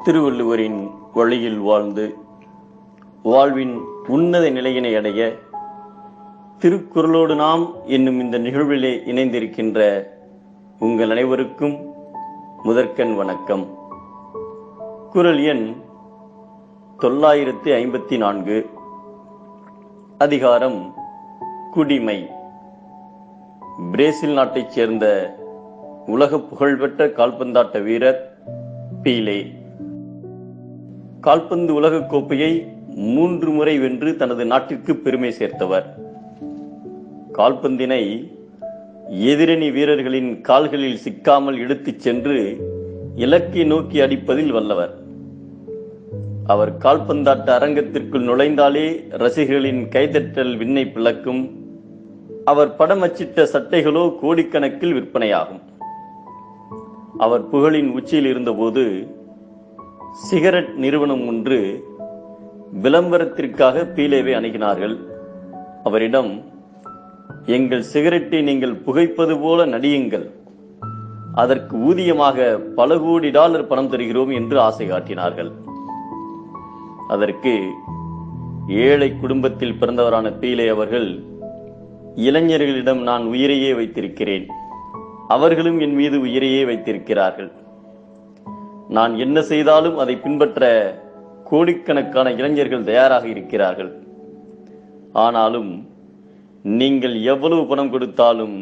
திருவள்ளுவரின் வழியில் வாழ்ந்து வாழ்வின் உன்னத நிலையினை அடைய திருக்குறளோடு நாம் என்னும் இந்த நிகழ்விலே இணைந்திருக்கின்ற உங்கள் அனைவருக்கும் முதற்கண் வணக்கம். குறள் எண் 954, அதிகாரம் குடிமை. பிரேசில் நாட்டைச் சேர்ந்த உலக புகழ்பெற்ற கால்பந்தாட்ட வீரர் பீலே கால்பந்து உலகக் கோப்பையை 3 முறை வென்று தனது நாட்டிற்கு பெருமை சேர்த்தவர். கால்பந்தினை எதிரணி வீரர்களின் கால்களில் சிக்காமல் எடுத்துச் சென்று இலக்கை நோக்கி அடிப்பதில் வல்லவர். அவர் கால்பந்தாட்ட அரங்கத்திற்குள் நுழைந்தாலே ரசிகர்களின் கைதட்டல் விண்ணை பிளக்கும். அவர் படம் அச்சிட்ட சட்டைகளோ கோடிக்கணக்கில் விற்பனையாகும். அவர் புகழின் உச்சியில் இருந்தபோது சிகரெட் நிறுவனம் ஒன்று விளம்பரத்திற்காக பீலேவை அணுகினார்கள். அவரிடம், எங்கள் சிகரெட்டை நீங்கள் புகைப்பது போல நடியுங்கள், அதற்கு ஊதியமாக பல கோடி டாலர் பணம் தருகிறோம் என்று ஆசை காட்டினார்கள். அதற்கு ஏழை குடும்பத்தில் பிறந்தவரான பீலே அவர்கள், இளைஞர்களிடம் நான் உயிரையே வைத்திருக்கிறேன், அவர்களும் என் மீது உயிரையே வைத்திருக்கிறார்கள், நான் என்ன செய்தாலும் அதை பின்பற்ற கோடிக்கணக்கான இளைஞர்கள் தயாராக இருக்கிறார்கள். ஆனாலும் நீங்கள் எவ்வளவு பணம் கொடுத்தாலும்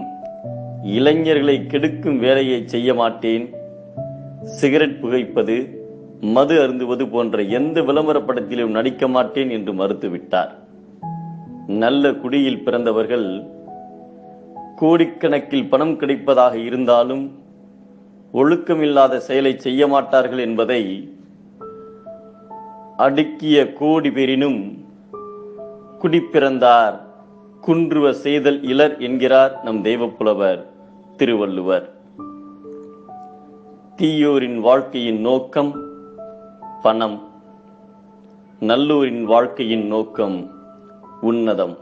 இளைஞர்களை கெடுக்கும் வேலையை செய்ய மாட்டேன். சிகரெட் புகைப்பது, மது அருந்துவது போன்ற எந்த விளம்பர படத்திலும் நடிக்க மாட்டேன் என்று மறுத்துவிட்டார். நல்ல குடியில் பிறந்தவர்கள் கோடிக்கணக்கில் பணம் கிடைப்பதாக இருந்தாலும் ஒழுக்கமில்லாத செயலை செய்ய மாட்டார்கள் என்பதை அடுக்கிய கோடி பேரினும் குடிப்பிறந்தார் குன்றுவ செய்தல் இலர் என்கிறார் நம் தெய்வப்புலவர் திருவள்ளுவர். தீயோரின் வாழ்க்கையின் நோக்கம் பணம், நல்லோரின் வாழ்க்கையின் நோக்கம் உன்னதம்.